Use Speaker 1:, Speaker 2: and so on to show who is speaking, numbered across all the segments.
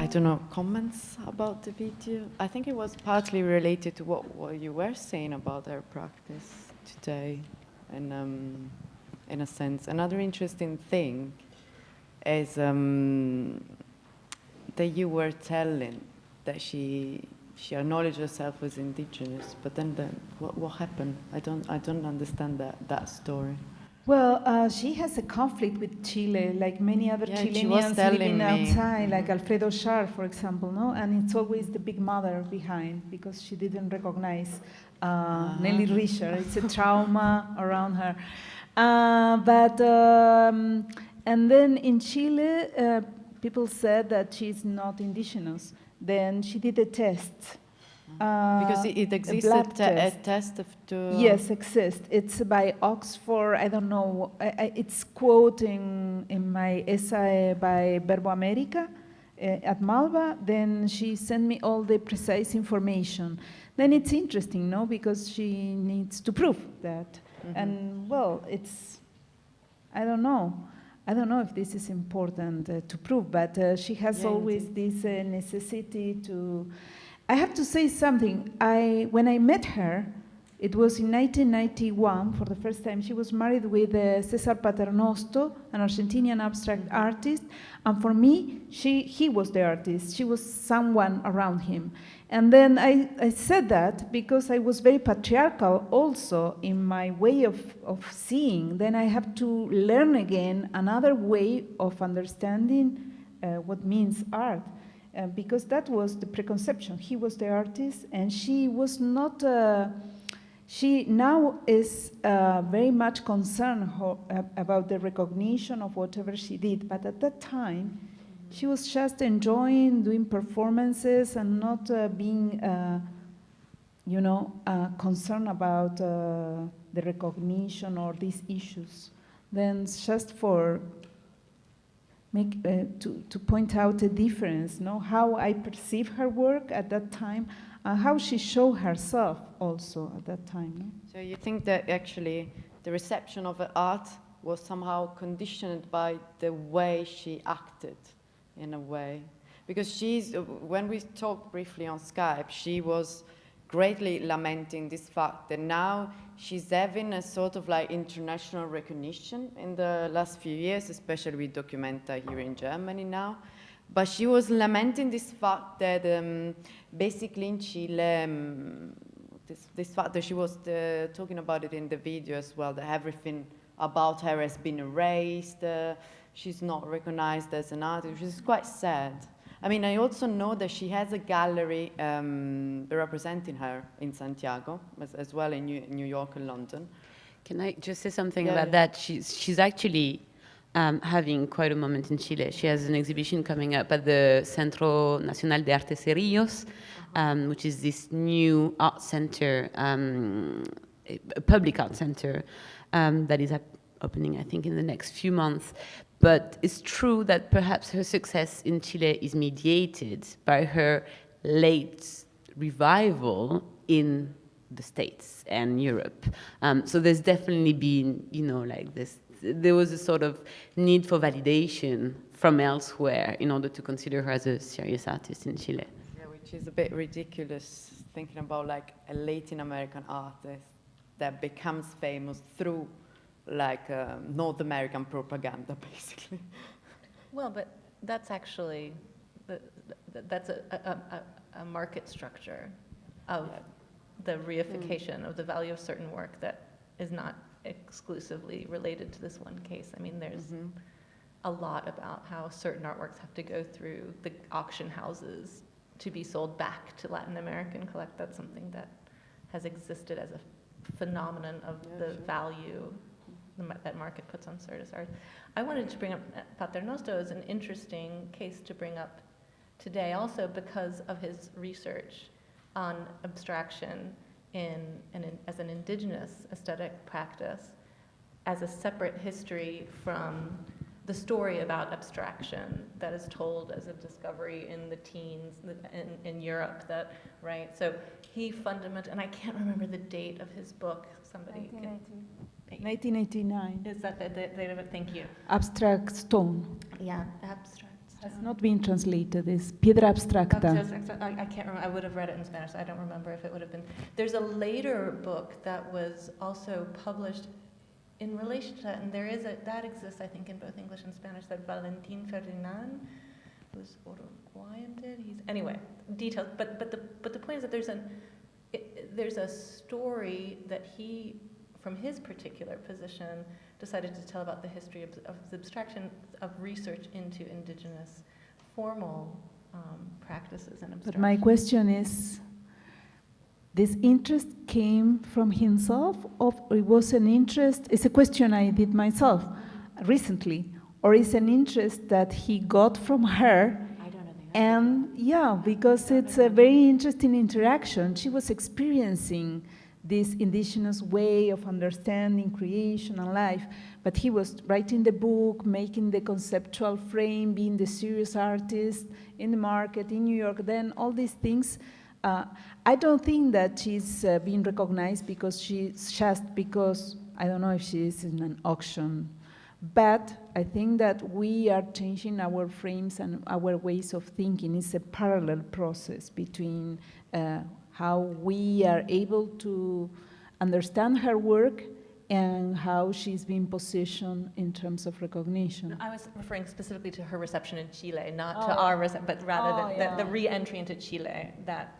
Speaker 1: don't know, comments about the video? I think it was partly related to what you were saying about our practice today, and in a sense. Another interesting thing is that you were telling that she acknowledged herself as indigenous, but then what happened? I don't understand that story.
Speaker 2: Well, she has a conflict with Chile, like many other Chileans living outside, like Alfredo Schar, for example, no? And it's always the big mother behind, because she didn't recognize Nelly Richer. It's a trauma around her. And then in Chile, people said that she's not indigenous. Then she did a test.
Speaker 1: Because it existed a test of the...
Speaker 2: Yes, exists. It's by Oxford, I don't know. It's quoting in my essay by Verbo America at Malva. Then she sent me all the precise information. Then it's interesting, no? Because she needs to prove that. Mm-hmm. And well, I don't know. I don't know if this is important to prove, but she has always this necessity to... I have to say something. When I met her, it was in 1991 for the first time. She was married with Cesar Paternoster, an Argentinian abstract artist. And for me, he was the artist. She was someone around him. And then I said that because I was very patriarchal also in my way of seeing. Then I have to learn again another way of understanding what means art. Because that was the preconception. He was the artist, and she was not. She now is very much concerned about the recognition of whatever she did. But at that time, she was just enjoying doing performances and not being, concerned about the recognition or these issues. Then just for to point out a difference, no? How I perceive her work at that time, and how she showed herself also at that time. No?
Speaker 1: So you think that actually the reception of her art was somehow conditioned by the way she acted, in a way? Because when we talked briefly on Skype, she was greatly lamenting this fact that now she's having a sort of like international recognition in the last few years, especially with Documenta here in Germany now. But she was lamenting this fact that basically in Chile, this fact that she was talking about it in the video as well, that everything about her has been erased, she's not recognized as an artist, which is quite sad. I mean, I also know that she has a gallery representing her in Santiago, as well in New York and London.
Speaker 3: Can I just say something about that? She's actually having quite a moment in Chile. She has an exhibition coming up at the Centro Nacional de Artes y Ríos, which is this new art center, a public art center that is opening, I think, in the next few months. But it's true that perhaps her success in Chile is mediated by her late revival in the States and Europe. So there's definitely been, like this, there was a sort of need for validation from elsewhere in order to consider her as a serious artist in Chile.
Speaker 1: Yeah, which is a bit ridiculous, thinking about like a Latin American artist that becomes famous through like North American propaganda, basically.
Speaker 4: Well, but that's actually, that's a market structure of the reification of the value of certain work that is not exclusively related to this one case. I mean, there's a lot about how certain artworks have to go through the auction houses to be sold back to Latin American collect. That's something that has existed as a phenomenon of the value that market puts on certain art. I wanted to bring up Paternoster as an interesting case to bring up today also because of his research on abstraction as an indigenous aesthetic practice as a separate history from the story about abstraction that is told as a discovery in the teens in Europe, that, right? So he fundamentally, and I can't remember the date of his book, somebody
Speaker 2: 1989.
Speaker 4: Is that the date of it? Thank you.
Speaker 2: Abstract Stone.
Speaker 4: Yeah, abstracts.
Speaker 2: Has not been translated. It's Piedra Abstracta.
Speaker 4: I can't remember. I would have read it in Spanish. I don't remember if it would have been. There's a later book that was also published in relation to that, and that exists, I think, in both English and Spanish, that Valentin Ferdinand, who's Uruguayan, anyway, details, but the point is that there's a story that he, from his particular position, decided to tell about the history of the abstraction of research into indigenous formal practices and abstraction.
Speaker 2: But my question is, this interest came from himself, or it was an interest, it's a question I did myself recently, or is an interest that he got from her?
Speaker 1: I don't know.
Speaker 2: And yeah, because it's a very interesting interaction. She was experiencing this indigenous way of understanding creation and life, but he was writing the book, making the conceptual frame, being the serious artist in the market in New York, then all these things. I don't think that she's being recognized because she's just because, I don't know if she is in an auction, but I think that we are changing our frames and our ways of thinking. It's a parallel process between how we are able to understand her work and how she's being positioned in terms of recognition.
Speaker 4: I was referring specifically to her reception in Chile, not to our reception, but rather the re-entry into Chile that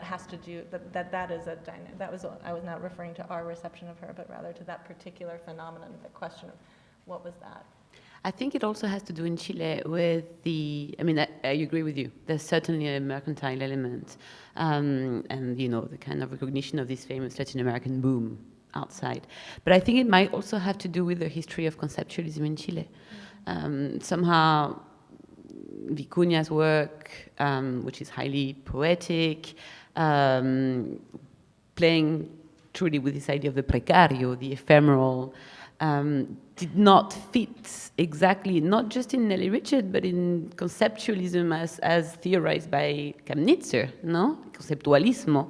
Speaker 4: has to do, that is a dynamic. I was not referring to our reception of her, but rather to that particular phenomenon, the question of what was that?
Speaker 3: I think it also has to do in Chile with I agree with you. There's certainly a mercantile element, and the kind of recognition of this famous Latin American boom outside. But I think it might also have to do with the history of conceptualism in Chile. Somehow, Vicuña's work, which is highly poetic, playing truly with this idea of the precario, the ephemeral, did not fit exactly, not just in Nelly Richard, but in conceptualism as theorized by Kamnitzer, no? Conceptualismo,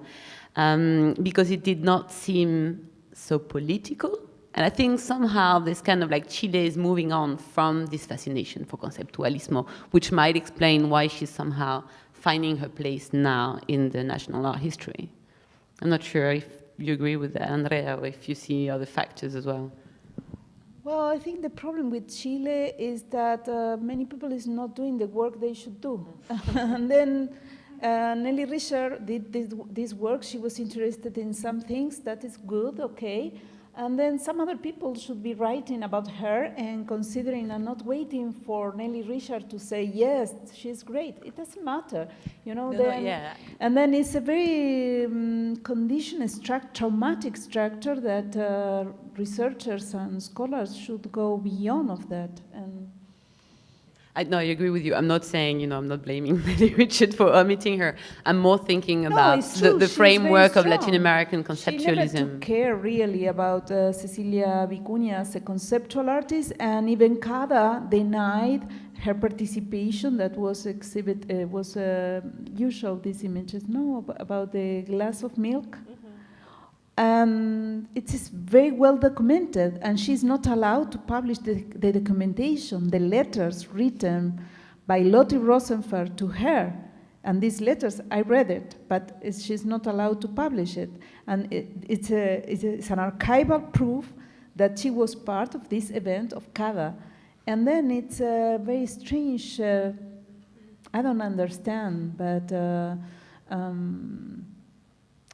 Speaker 3: because it did not seem so political. And I think somehow this kind of like Chile is moving on from this fascination for conceptualismo, which might explain why she's somehow finding her place now in the national art history. I'm not sure if you agree with that, Andrea, or if you see other factors as well.
Speaker 2: Well, I think the problem with Chile is that many people is not doing the work they should do. And then Nelly Richard did this work. She was interested in some things. That is good, okay. And then some other people should be writing about her and considering and not waiting for Nelly Richard to say, yes, she's great. It doesn't matter,
Speaker 3: Yeah.
Speaker 2: And then it's a very conditioned traumatic structure that researchers and scholars should go beyond of that. And
Speaker 3: I agree with you. I'm not saying, I'm not blaming Nelly Richard for omitting her. I'm more thinking about the framework of Latin American conceptualism.
Speaker 2: She never took care really about Cecilia Vicuña as a conceptual artist, and even Cada denied her participation. That was usual, these images, about the glass of milk. And it is very well documented, and she's not allowed to publish the documentation, the letters written by Lotte Rosenfeld to her. And these letters, I read it, but she's not allowed to publish it. And it's an archival proof that she was part of this event of Cada. And then it's a very strange, I don't understand, but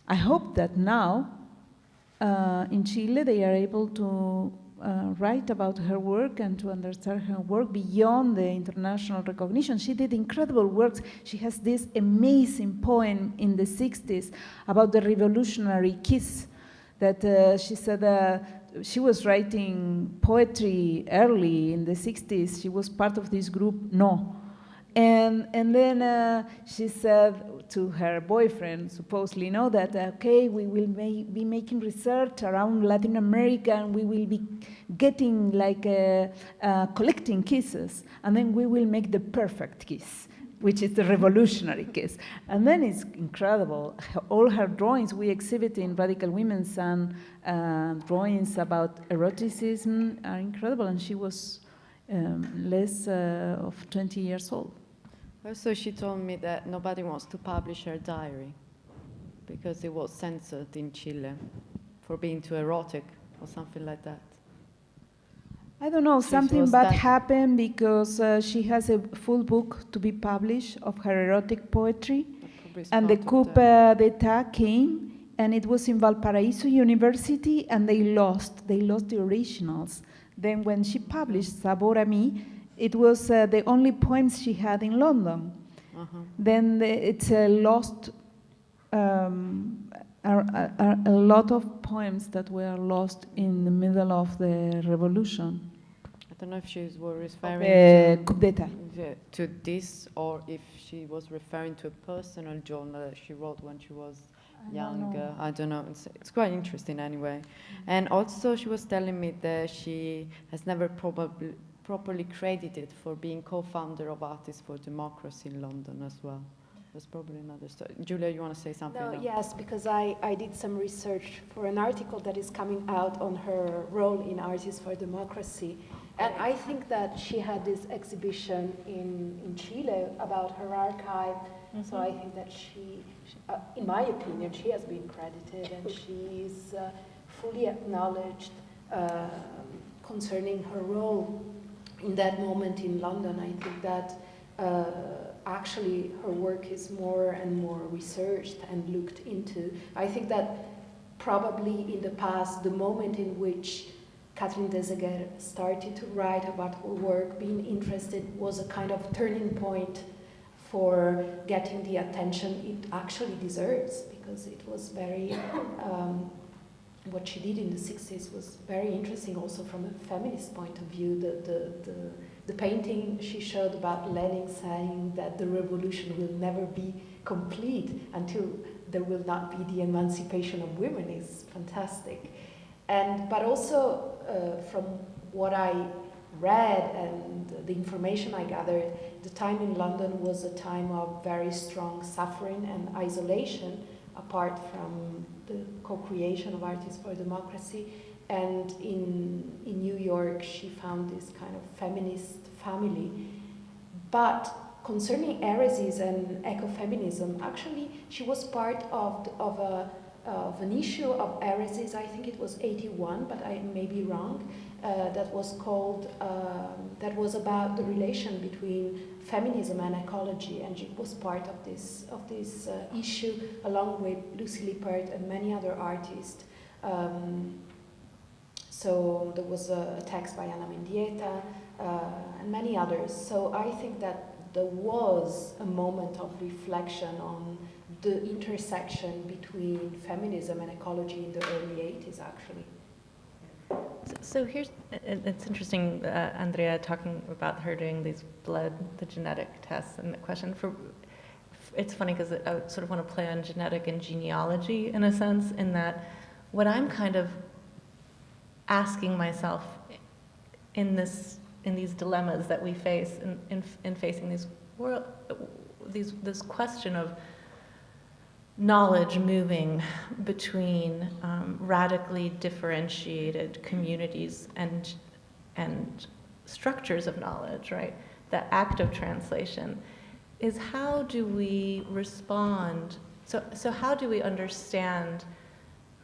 Speaker 2: I hope that now, in Chile, they are able to write about her work and to understand her work beyond the international recognition. She did incredible works. She has this amazing poem in the 60s about the revolutionary kiss that she said she was writing poetry early in the 60s. She was part of this group, No. And then she said to her boyfriend, supposedly, that, okay, we will be making research around Latin America, and we will be getting collecting kisses, and then we will make the perfect kiss, which is the revolutionary kiss. And then it's incredible. All her drawings we exhibit in Radical Women's, and drawings about eroticism are incredible, and she was less of 20 years old.
Speaker 1: Also, she told me that nobody wants to publish her diary because it was censored in Chile for being too erotic or something like that.
Speaker 2: I don't know,
Speaker 1: She
Speaker 2: something
Speaker 1: was
Speaker 2: bad
Speaker 1: that-
Speaker 2: happened because she has a full book to be published of her erotic poetry,
Speaker 1: That probably is
Speaker 2: and the
Speaker 1: part
Speaker 2: coup
Speaker 1: of the-
Speaker 2: d'etat came, and it was in Valparaiso University, and they lost the originals. Then when she published Sabor a mí, it was the only poems she had in London. Then it's lost, a lot of poems that were lost in the middle of the revolution.
Speaker 1: I don't know if she was
Speaker 2: The
Speaker 1: referring
Speaker 2: coup d'etat.
Speaker 1: to this or if she was referring to a personal journal that she wrote when she was younger. I don't know. It's quite interesting anyway. And also she was telling me that she has never properly credited for being co-founder of Artists for Democracy in London as well. That's probably another story. Giulia, you want to say something?
Speaker 5: No,
Speaker 1: now?
Speaker 5: yes, because I did some research for an article that is coming out on her role in Artists for Democracy. And I think that she had this exhibition in Chile about her archive. So I think that she, in my opinion, she has been credited and she is fully acknowledged concerning her role in that moment in London. I think that actually her work is more and more researched and looked into. I think that probably in the past, the moment in which Catherine Desaguerre started to write about her work, being interested, was a kind of turning point for getting the attention it actually deserves, because it was very, what she did in the 60s was very interesting also from a feminist point of view. The painting she showed about Lenin saying that the revolution will never be complete until there will not be the emancipation of women is fantastic. But also from what I read and the information I gathered, the time in London was a time of very strong suffering and isolation, apart from the co-creation of Artists for Democracy. And in New York, she found this kind of feminist family. But concerning heresies and ecofeminism, actually, she was part of an issue of heresies, I think it was 81, but I may be wrong, that was called, that was about the relation between feminism and ecology, and she was part of this issue, along with Lucy Lippert and many other artists. So there was a text by Ana Mendieta and many others. So I think that there was a moment of reflection on the intersection between feminism and ecology in the early 80s, actually.
Speaker 4: So here's, it's interesting, Andrea talking about her doing these the genetic tests, and the question it's funny because I sort of want to play on genetic and genealogy in a sense, in that what I'm kind of asking myself in these dilemmas that we face in facing this question of knowledge moving between radically differentiated communities and structures of knowledge, right? The act of translation is, how do we respond? So how do we understand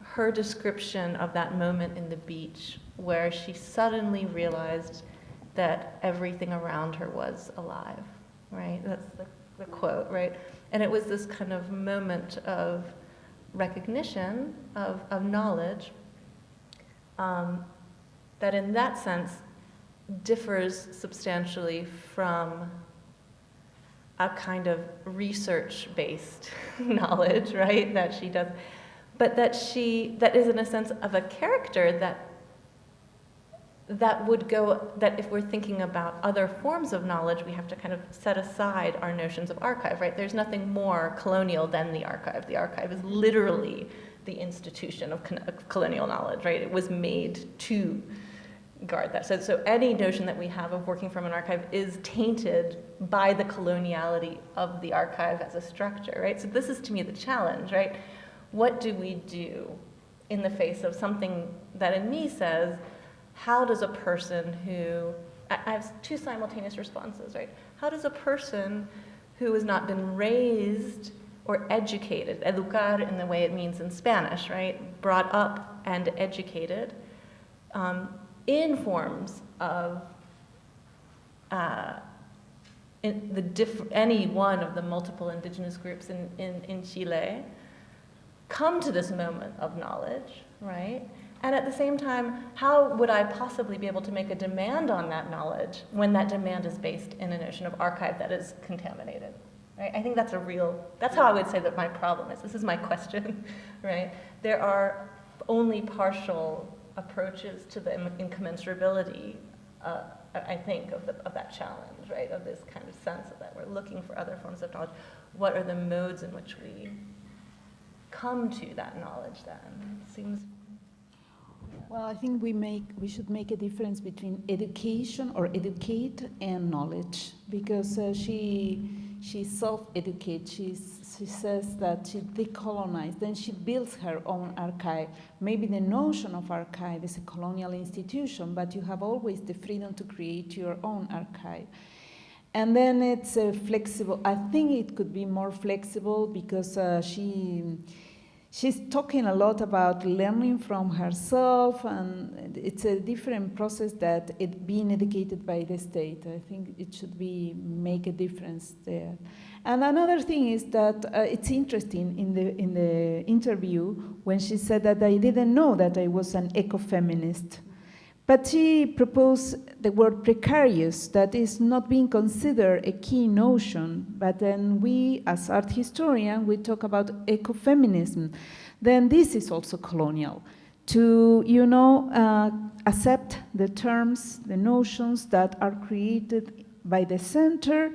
Speaker 4: her description of that moment in the beach where she suddenly realized that everything around her was alive, right? That's the quote, right? And it was this kind of moment of recognition of knowledge that in that sense differs substantially from a kind of research-based knowledge, right, that she does, but that is in a sense of a character that would go, that if we're thinking about other forms of knowledge, we have to kind of set aside our notions of archive, right? There's nothing more colonial than the archive. The archive is literally the institution of colonial knowledge, right? It was made to guard that. So any notion that we have of working from an archive is tainted by the coloniality of the archive as a structure, right? So this is, to me, the challenge, right? What do we do in the face of something that in me says, how does a person who I have two simultaneous responses, right? How does a person who has not been raised or educated, educar in the way it means in Spanish, right? Brought up and educated in forms of any one of the multiple indigenous groups in Chile, come to this moment of knowledge, right? And at the same time, how would I possibly be able to make a demand on that knowledge when that demand is based in a notion of archive that is contaminated, right? I think that's that's how I would say that my problem is. This is my question, right? There are only partial approaches to the incommensurability, I think, of that challenge, right? Of this kind of sense of that we're looking for other forms of knowledge. What are the modes in which we come to that knowledge then? It seems.
Speaker 2: Well, I think we should make a difference between education or educate and knowledge, because she self-educates. She says that she decolonized, then she builds her own archive. Maybe the notion of archive is a colonial institution, but you have always the freedom to create your own archive. And then it's flexible. I think it could be more flexible because she's talking a lot about learning from herself, and it's a different process that it being educated by the state. I think it should make a difference there. And another thing is that it's interesting in the interview when she said that I didn't know that I was an ecofeminist. But she proposed the word precarious, that is not being considered a key notion, but then we, as art historians, we talk about ecofeminism. Then this is also colonial, to, accept the terms, the notions that are created by the center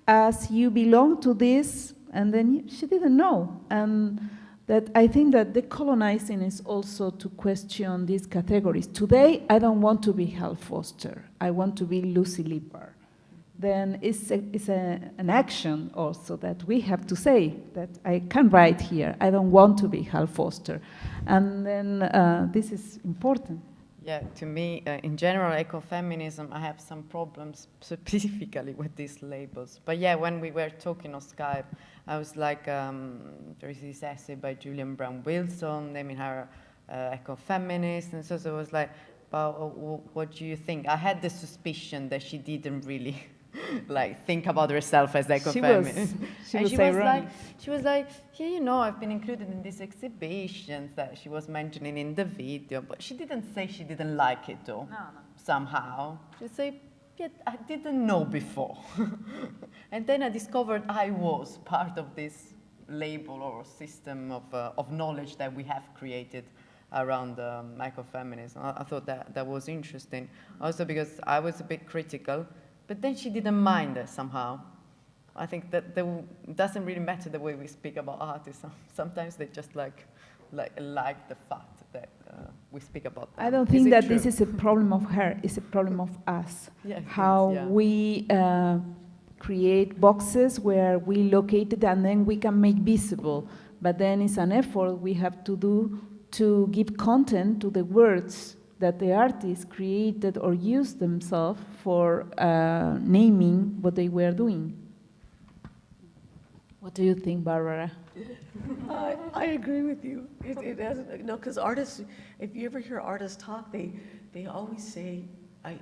Speaker 2: as you belong to this, and then she didn't know. And that I think that decolonizing is also to question these categories. Today, I don't want to be Hal Foster. I want to be Lucy Lippard. Then it's an action also that we have to say that I can write here. I don't want to be Hal Foster. And then this is important.
Speaker 1: Yeah, to me, in general, ecofeminism, I have some problems specifically with these labels. But yeah, when we were talking on Skype, I was like, there is this essay by Julian Brown Wilson naming her ecofeminist, and so it was like, well, what do you think? I had the suspicion that she didn't really think about herself as ecofeminist. She was like, yeah, I've been included in these exhibitions that she was mentioning in the video, but she didn't say she didn't like it though. No. Somehow. She said, yeah, I didn't know before. And then I discovered I was part of this label or system of knowledge that we have created around ecofeminism. I thought that was interesting. Also because I was a bit critical, but then she didn't mind it somehow. I think that it doesn't really matter the way we speak about artists. Sometimes they just like the fact that we speak about them.
Speaker 2: I don't think that this is a problem of her, it's a problem of us.
Speaker 1: Yeah,
Speaker 2: how we create boxes where we locate it and then we can make visible. But then it's an effort we have to do to give content to the words that the artists created or used themselves for naming what they were doing. What do you think, Barbara?
Speaker 6: I agree with you. It hasn't, because artists, if you ever hear artists talk, they always say, I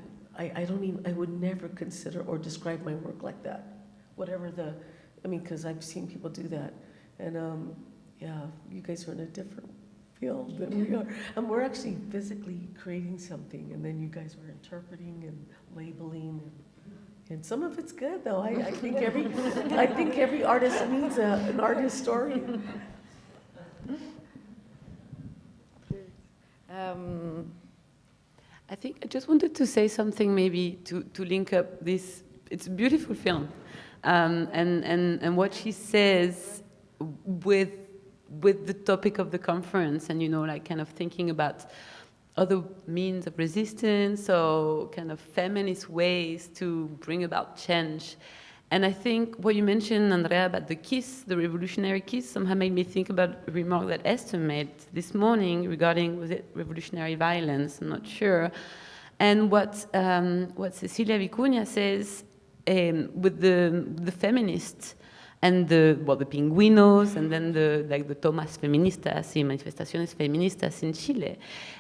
Speaker 6: would never consider or describe my work like that. Whatever because I've seen people do that. And yeah, you guys are in a different field than we are. And we're actually physically creating something, and then you guys are interpreting and labeling. And some of it's good, though. I think every artist needs an art historian.
Speaker 3: I think I just wanted to say something maybe to link up this. It's a beautiful film, and what she says with the topic of the conference, and kind of thinking about other means of resistance or kind of feminist ways to bring about change. And I think what you mentioned, Andrea, about the kiss, the revolutionary kiss, somehow made me think about a remark that Esther made this morning regarding, was it revolutionary violence? I'm not sure. And what Cecilia Vicuña says with the feminists and the pingüinos, and then the tomas feministas y manifestaciones feministas in Chile.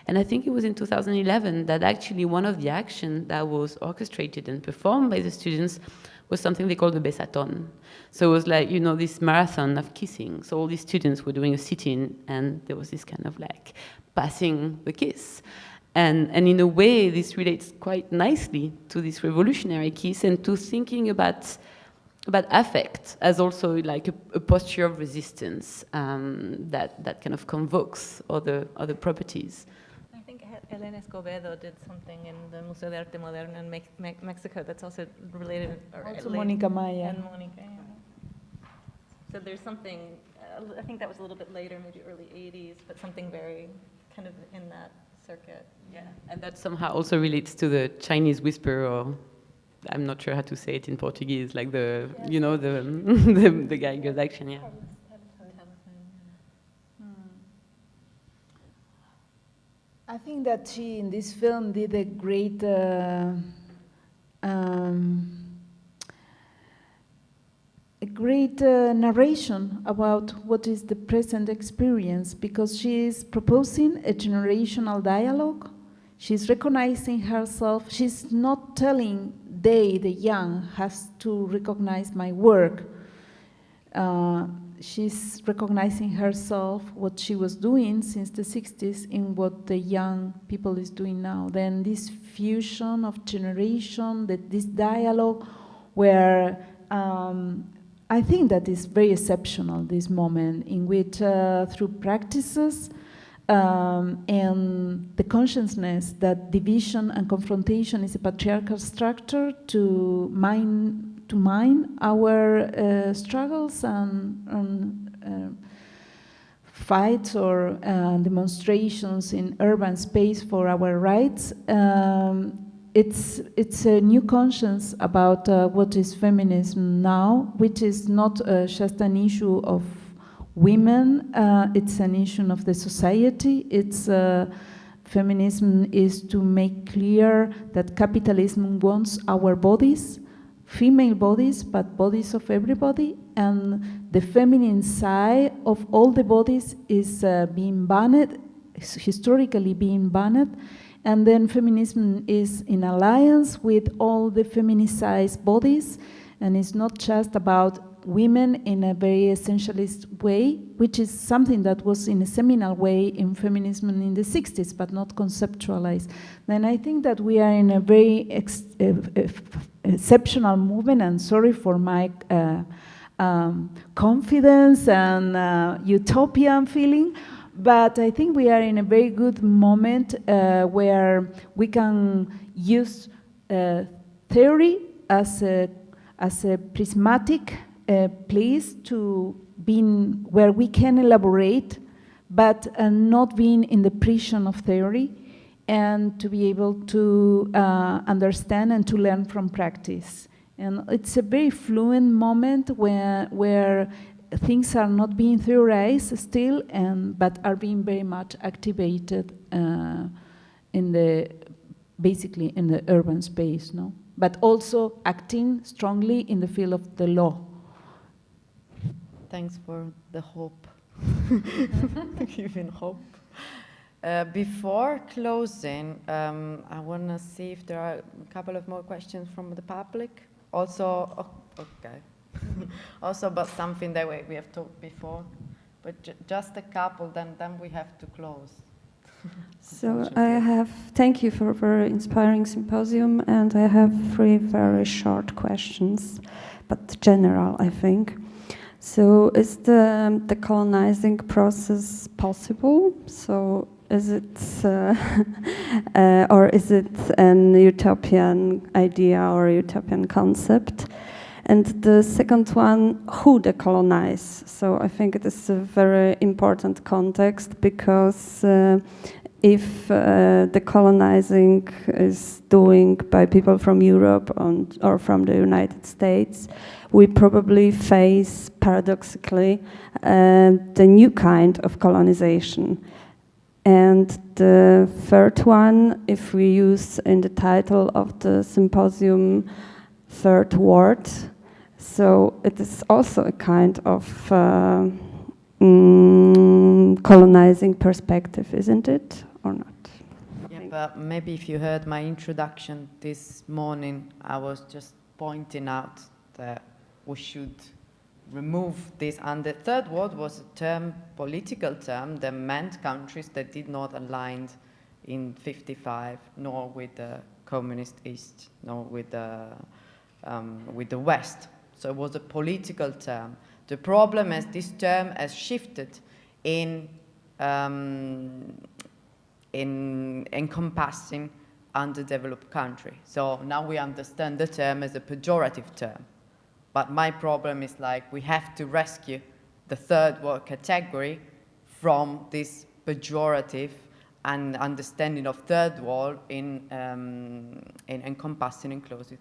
Speaker 3: And I think it was in 2011 that actually one of the actions that was orchestrated and performed by the students was something they called the besaton. So it was like, you know, this marathon of kissing. So all these students were doing a sit-in, and there was this kind of like passing the kiss. And in a way, this relates quite nicely to this revolutionary kiss and to thinking about affect as also like a posture of resistance that kind of convokes other properties.
Speaker 4: I think Elena Escobedo did something in the Museo de Arte Moderno in Mexico that's also related.
Speaker 2: Also Mónica Maya.
Speaker 4: And Mónica, yeah. So there's something, I think that was a little bit later, maybe early 80s, but something very kind of in that circuit.
Speaker 3: Yeah, and that somehow also relates to the Chinese whisper, or I'm not sure how to say it in Portuguese, like the, you know, the Geiger's action, yeah.
Speaker 2: I think that she, in this film, did a great narration about what is the present experience, because she is proposing a generational dialogue. She's recognizing herself. She's not telling they, the young, has to recognize my work. She's recognizing herself, what she was doing since the 60s, in what the young people is doing now. Then this fusion of generation, this dialogue, where I think that is very exceptional, this moment, in which through practices and the consciousness that division and confrontation is a patriarchal structure to mine our struggles and fights or demonstrations in urban space for our rights. It's a new conscience about what is feminism now, which is not just an issue of women, it's an issue of the society. It's feminism is to make clear that capitalism wants our bodies, female bodies, but bodies of everybody, and the feminine side of all the bodies is being banned, is historically being banned, and then feminism is in alliance with all the feminicized bodies, and it's not just about women in a very essentialist way, which is something that was in a seminal way in feminism in the 60s, but not conceptualized. Then I think that we are in a very exceptional movement, and sorry for my confidence and utopian feeling, but I think we are in a very good moment where we can use theory as a prismatic place to being where we can elaborate, but not being in the prison of theory, and to be able to understand and to learn from practice. And it's a very fluent moment where things are not being theorized still, but are being very much activated basically in the urban space, no? But also acting strongly in the field of the law.
Speaker 1: Thanks for the hope. Giving hope. Before closing, I want to see if there are a couple of more questions from the public. Also, okay. Also about something that we have talked before, but just a couple, then we have to close.
Speaker 7: So thank you for a very inspiring symposium, and I have 3 very short questions, but general, I think. So is the decolonizing process possible? So is it, or is it an utopian idea or a utopian concept? And the second one, who decolonize? So I think it is a very important context, because if decolonizing is doing by people from Europe or from the United States, we probably face, paradoxically, the new kind of colonization. And the third one, if we use in the title of the symposium, third word, so it is also a kind of colonizing perspective, isn't it, or not?
Speaker 1: Yeah, but maybe if you heard my introduction this morning, I was just pointing out that we should remove this, and the third word was a term, political term, that meant countries that did not align in 55, nor with the communist East, nor with the West. So it was a political term. The problem is this term has shifted in encompassing underdeveloped country. So now we understand the term as a pejorative term. But my problem is like we have to rescue the third world category from this pejorative and understanding of third world in encompassing inclusive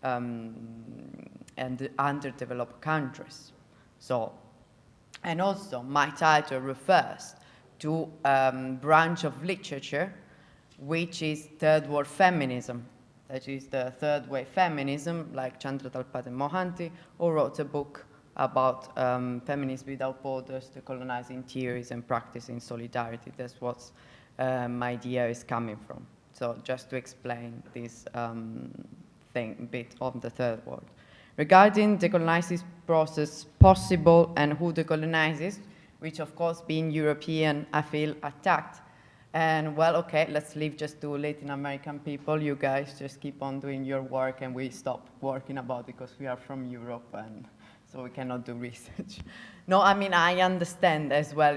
Speaker 1: and the underdeveloped countries. So, and also my title refers to a branch of literature which is third world feminism. That is the third wave feminism, like Chandra Talpate Mohanty, who wrote a book about feminism without borders, decolonizing theories and practicing solidarity. That's what my idea is coming from. So just to explain this bit of the third world. Regarding decolonizing process possible and who decolonizes, which of course being European, I feel attacked. And well, okay, let's leave just to Latin American people. You guys just keep on doing your work and we stop working about it because we are from Europe and so we cannot do research. No, I mean, I understand as well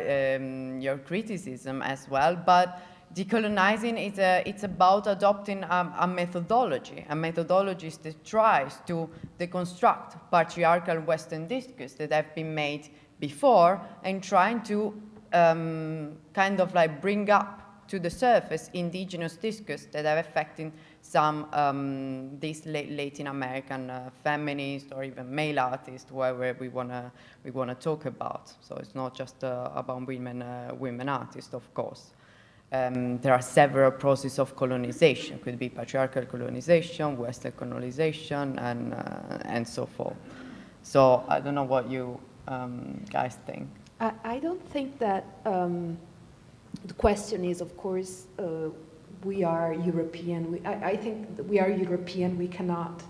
Speaker 1: your criticism as well, but decolonizing it's about adopting a methodology that tries to deconstruct patriarchal Western discourse that have been made before and trying to kind of like bring up to the surface indigenous discourse that are affecting some these Latin American feminists or even male artists, whoever we wanna talk about. So it's not just about women artists, of course. There are several processes of colonization. Could be patriarchal colonization, Western colonization, and so forth. So I don't know what you guys think.
Speaker 5: I don't think that the question is, of course, we are European. I think that we are European. We cannot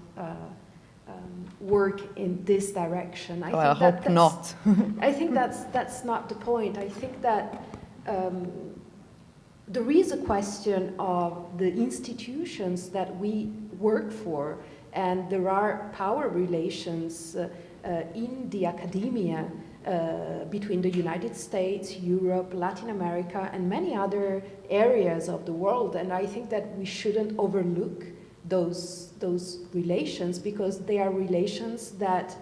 Speaker 5: work in this direction. I hope not. I think that's not the point. I think that there is a question of the institutions that we work for, and there are power relations in the academia between the United States, Europe, Latin America, and many other areas of the world. And I think that we shouldn't overlook those relations, because they are relations that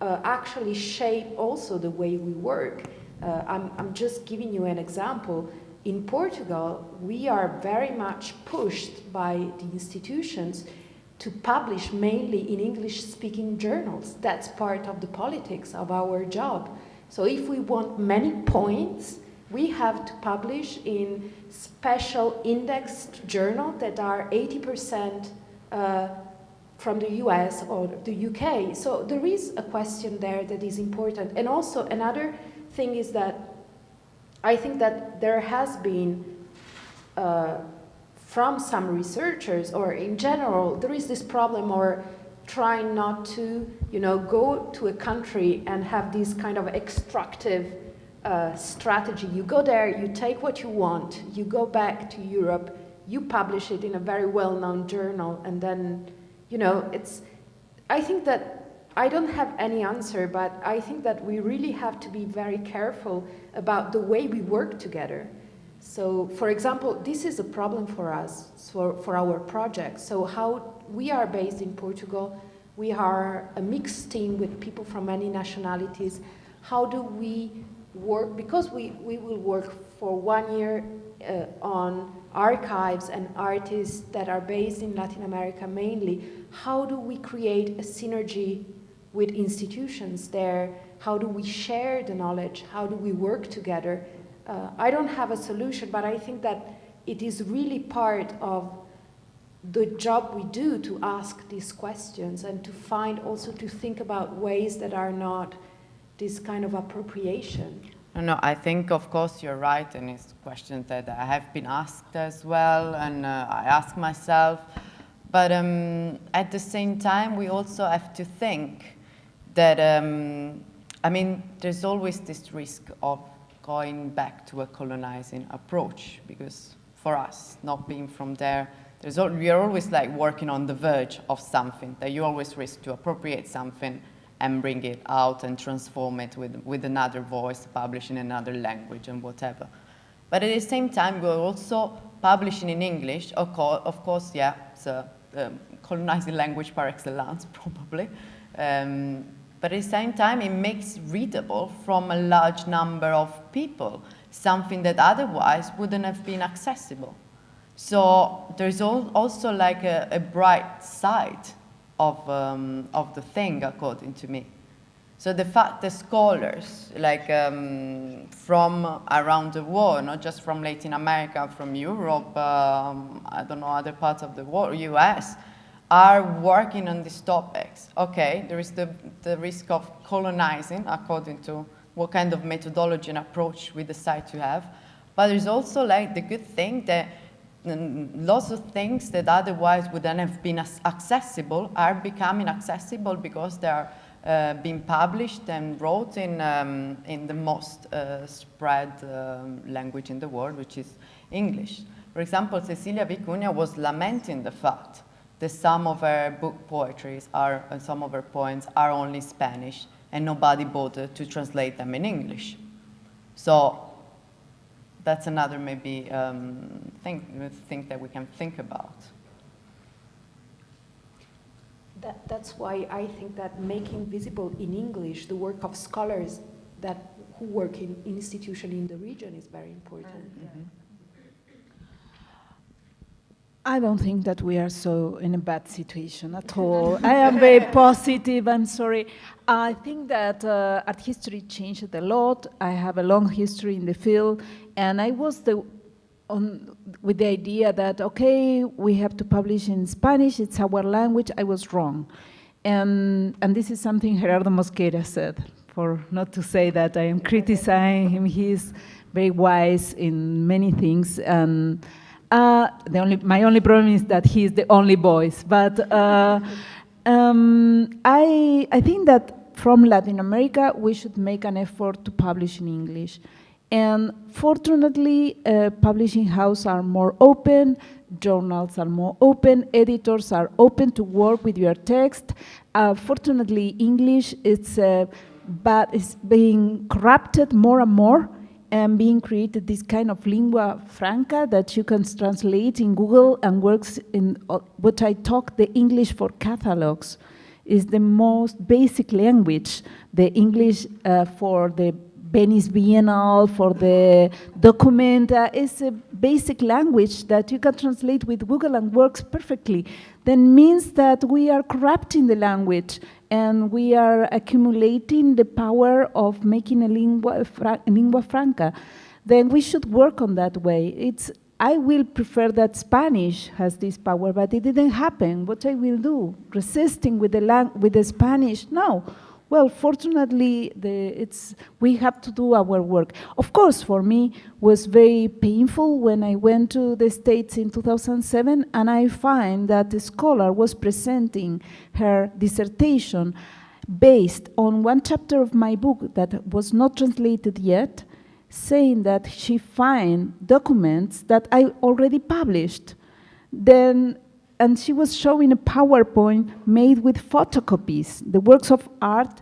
Speaker 5: actually shape also the way we work. I'm just giving you an example. In Portugal, we are very much pushed by the institutions to publish mainly in English-speaking journals. That's part of the politics of our job. So if we want many points, we have to publish in special indexed journals that are 80% from the US or the UK. So there is a question there that is important. And also another thing is that I think that there has been from some researchers, or in general, there is this problem or trying not to, go to a country and have this kind of extractive strategy. You go there, you take what you want, you go back to Europe, you publish it in a very well-known journal, and then, I think that I don't have any answer, but I think that we really have to be very careful about the way we work together. So, for example, this is a problem for us, for our project. So how we are based in Portugal, we are a mixed team with people from many nationalities. How do we work? Because we will work for 1 year on archives and artists that are based in Latin America mainly. How do we create a synergy with institutions there? How do we share the knowledge? How do we work together? I don't have a solution, but I think that it is really part of the job we do to ask these questions and to find also to think about ways that are not this kind of appropriation.
Speaker 1: No, I think, of course, you're right, and it's questions that I have been asked as well, and I ask myself. But at the same time, we also have to think that, I mean, there's always this risk of going back to a colonizing approach, because for us, not being from there, we are always like working on the verge of something, that you always risk to appropriate something and bring it out and transform it with another voice, publish in another language and whatever. But at the same time, we're also publishing in English, of course, yeah, it's a colonizing language par excellence, probably. But at the same time, it makes readable from a large number of people, something that otherwise wouldn't have been accessible. So there's also like a bright side of the thing, according to me. So the fact that scholars, like from around the world, not just from Latin America, from Europe, I don't know, other parts of the world, US, are working on these topics. Okay, there is the risk of colonizing, according to what kind of methodology and approach we decide to have. But there's also like the good thing that lots of things that otherwise wouldn't have been accessible are becoming accessible because they are being published and wrote in the most spread language in the world, which is English. For example, Cecilia Vicuña was lamenting the fact that some of her book poetries some of her poems are only Spanish and nobody bothered to translate them in English. So that's another maybe thing that we can think about.
Speaker 5: That's why I think that making visible in English the work of scholars who work in institutions in the region is very important.
Speaker 1: Mm-hmm.
Speaker 2: I don't think that we are so in a bad situation at all. I am very positive, I'm sorry. I think that art history changed a lot. I have a long history in the field, and I was with the idea that, okay, we have to publish in Spanish, it's our language. I was wrong. And this is something Gerardo Mosquera said, for not to say that I am criticizing him. He's very wise in many things, and my only problem is that he's the only voice. But I think that from Latin America, we should make an effort to publish in English. And fortunately, publishing houses are more open, journals are more open, editors are open to work with your text. Fortunately, English is being corrupted more and more, and being created this kind of lingua franca that you can translate in Google and works in what I talk, the English for catalogs is the most basic language. The English for the Venice Biennale, for the document, is a basic language that you can translate with Google and works perfectly. Then means that we are corrupting the language and we are accumulating the power of making a lingua franca. Then we should work on that way. I will prefer that Spanish has this power, but it didn't happen. What I will do? Resisting with the Spanish? No. Well, fortunately, we have to do our work. Of course, for me, was very painful when I went to the States in 2007, and I find that the scholar was presenting her dissertation based on one chapter of my book that was not translated yet, saying that she found documents that I already published. And she was showing a PowerPoint made with photocopies, the works of art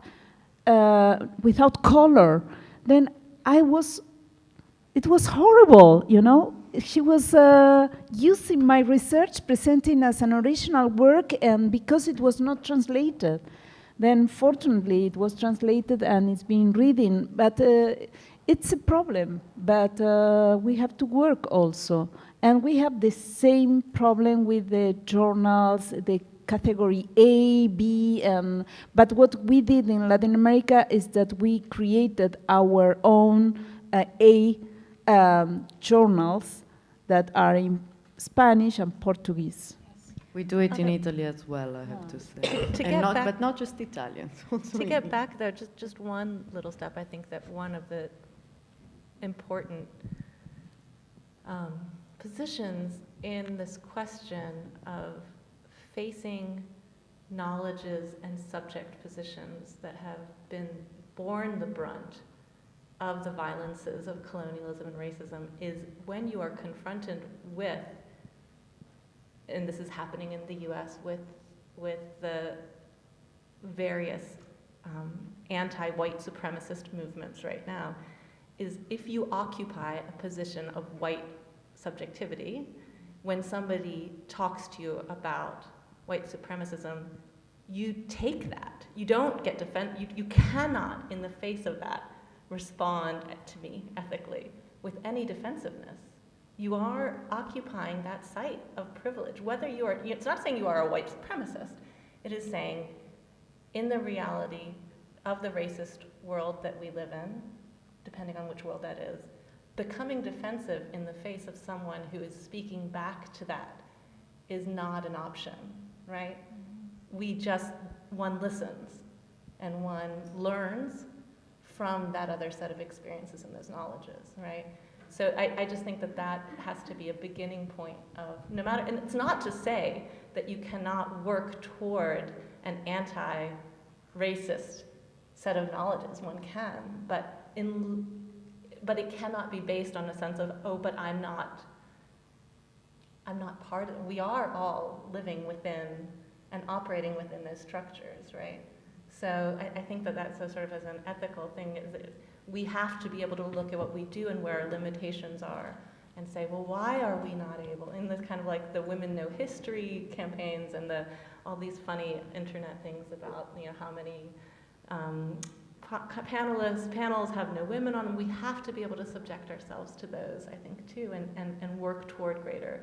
Speaker 2: without color. Then it was horrible, you know? She was using my research, presenting as an original work, and because it was not translated. Then fortunately it was translated and it's being reading, but it's a problem, but we have to work also. And we have the same problem with the journals, the category A, B, but what we did in Latin America is that we created our own A journals that are in Spanish and Portuguese.
Speaker 1: We do it in Italy as well, I have to say. But not just Italians. Also
Speaker 4: To get back there, just one little step, I think that one of the important positions in this question of facing knowledges and subject positions that have been borne the brunt of the violences of colonialism and racism is when you are confronted with, and this is happening in the US with the various anti-white supremacist movements right now, is if you occupy a position of white subjectivity, when somebody talks to you about white supremacism, you take that. You don't get you cannot, in the face of that, respond to me ethically with any defensiveness. You are occupying that site of privilege. Whether you are, it's not saying you are a white supremacist. It is saying, in the reality of the racist world that we live in, depending on which world that is, becoming defensive in the face of someone who is speaking back to that is not an option, right? One listens and one learns from that other set of experiences and those knowledges, right? So I just think that has to be a beginning point of no matter, and it's not to say that you cannot work toward an anti-racist set of knowledges. One can, but it cannot be based on a sense of, oh, but I'm not part of it. We are all living within and operating within those structures, right? So I think that's sort of as an ethical thing, is that we have to be able to look at what we do and where our limitations are and say, well, why are we not able? In this kind of like the Women Know History campaigns and all these funny internet things about, how many panels have no women on them. We have to be able to subject ourselves to those, I think, too, and work toward greater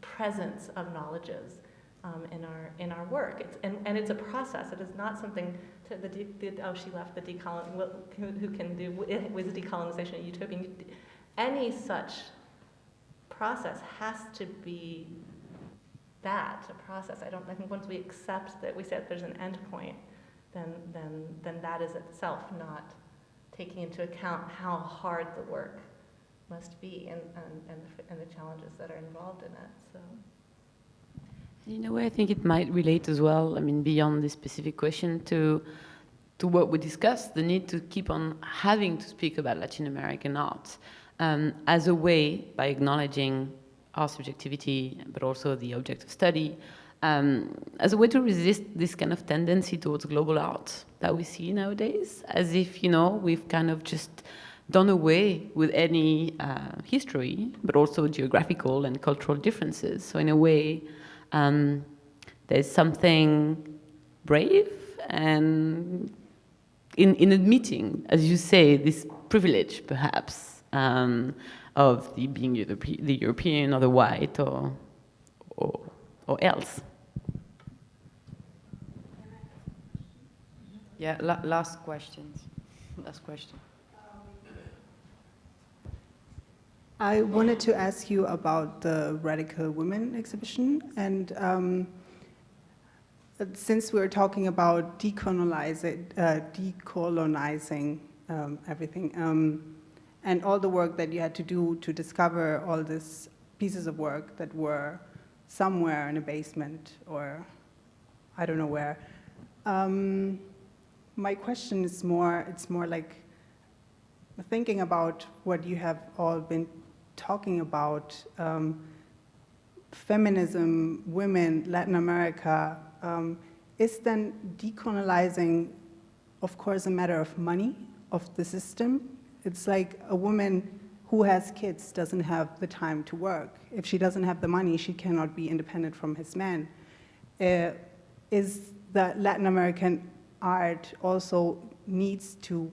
Speaker 4: presence of knowledges in our work. And it's a process. It is not something to she left the who can do with decolonization a utopian. Any such process has to be a process. I think once we accept that, we say that there's an end point, then that is itself not taking into account how hard the work must be and the challenges that are involved in it. So.
Speaker 3: In a way, I think it might relate as well, beyond this specific question, to what we discussed, the need to keep on having to speak about Latin American art as a way, by acknowledging our subjectivity, but also the object of study, as a way to resist this kind of tendency towards global art that we see nowadays, as if, we've kind of just done away with any history, but also geographical and cultural differences. So in a way, there's something brave and in admitting, as you say, this privilege, perhaps, of being the European or the white or else.
Speaker 1: Yeah, last question.
Speaker 8: I wanted to ask you about the Radical Women exhibition, and since we're talking about decolonizing everything, and all the work that you had to do to discover all these pieces of work that were somewhere in a basement or I don't know where. My question is it's more like thinking about what you have all been talking about, feminism, women, Latin America. Is then decolonizing, of course, a matter of money, of the system? It's like a woman who has kids doesn't have the time to work. If she doesn't have the money, she cannot be independent from his man. Is the Latin American art also needs to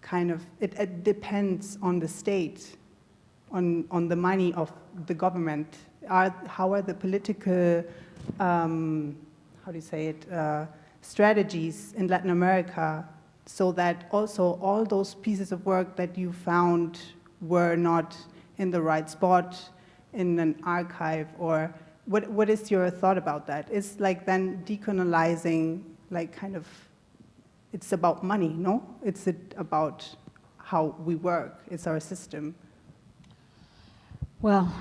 Speaker 8: kind of, it depends on the state, on the money of the government. How are the political, strategies in Latin America so that also all those pieces of work that you found were not in the right spot in an archive? Or what is your thought about that? Is like then decolonizing, like kind of, it's about money, no? It's about how we work, it's our system.
Speaker 2: Well,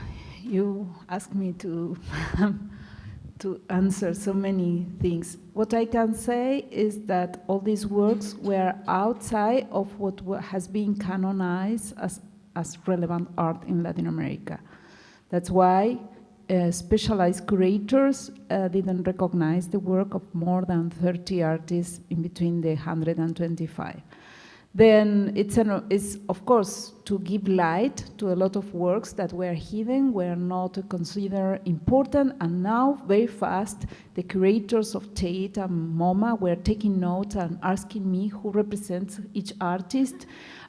Speaker 2: you asked me to to answer so many things. What I can say is that all these works were outside of what has been canonized as relevant art in Latin America. That's why specialized curators didn't recognize the work of more than 30 artists in between the 125. Then it's of course to give light to a lot of works that were hidden, were not considered important, and now very fast the curators of Tate and MoMA were taking notes and asking me who represents each artist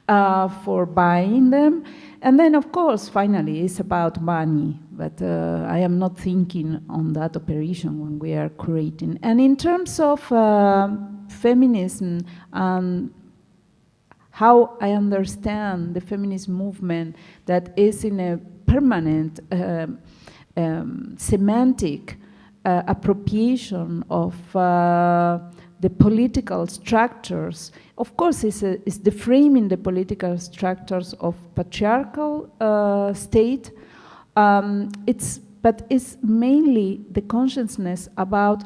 Speaker 2: for buying them. And then of course finally it's about money, but I am not thinking on that operation when we are curating. And in terms of feminism and how I understand the feminist movement that is in a permanent semantic appropriation of the political structures. Of course, it's the framing the political structures of patriarchal state. But it's mainly the consciousness about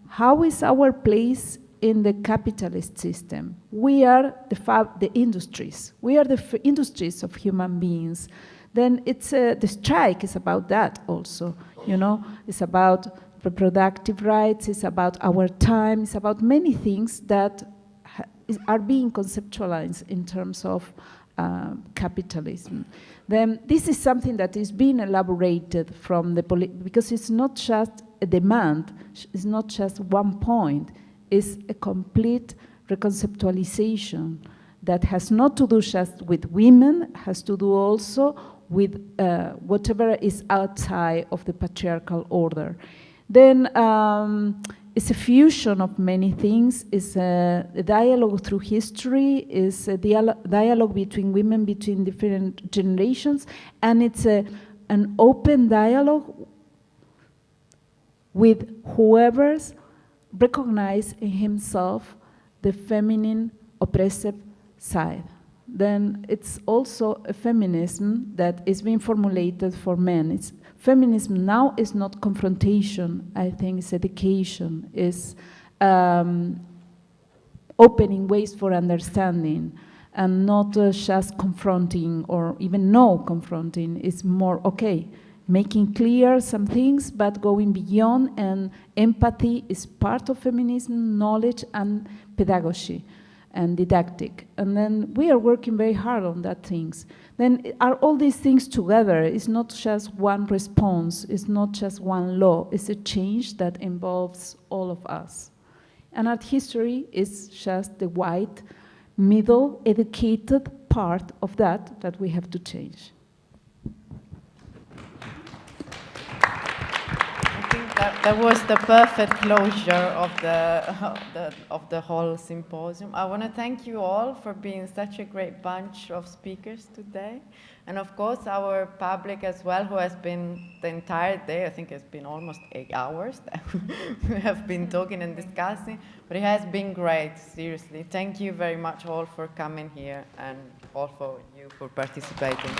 Speaker 2: how is our place in the capitalist system. We are the industries. We are the industries of human beings. Then it's the strike is about that also. You know, it's about reproductive rights. It's about our time. It's about many things that are being conceptualized in terms of capitalism. Then this is something that is being elaborated from the because it's not just a demand. It's not just one point. Is a complete reconceptualization that has not to do just with women, has to do also with whatever is outside of the patriarchal order. Then it's a fusion of many things. It's a dialogue through history, it's a dialogue between women, between different generations, and it's an open dialogue with whoever's recognize in himself the feminine oppressive side. Then it's also a feminism that is being formulated for men. Feminism now is not confrontation, I think it's education, it's opening ways for understanding and not just confronting or even no confronting. It's more, okay, making clear some things, but going beyond, and empathy is part of feminism, knowledge and pedagogy and didactic. And then we are working very hard on that things. Then are all these things together? It's not just one response, it's not just one law, it's a change that involves all of us. And art history is just the white, middle, educated part of that we have to change.
Speaker 1: That was the perfect closure of the whole symposium. I want to thank you all for being such a great bunch of speakers today. And of course, our public as well, who has been the entire day, I think it's been almost 8 hours that we have been talking and discussing, but it has been great, seriously. Thank you very much all for coming here and all for you for participating.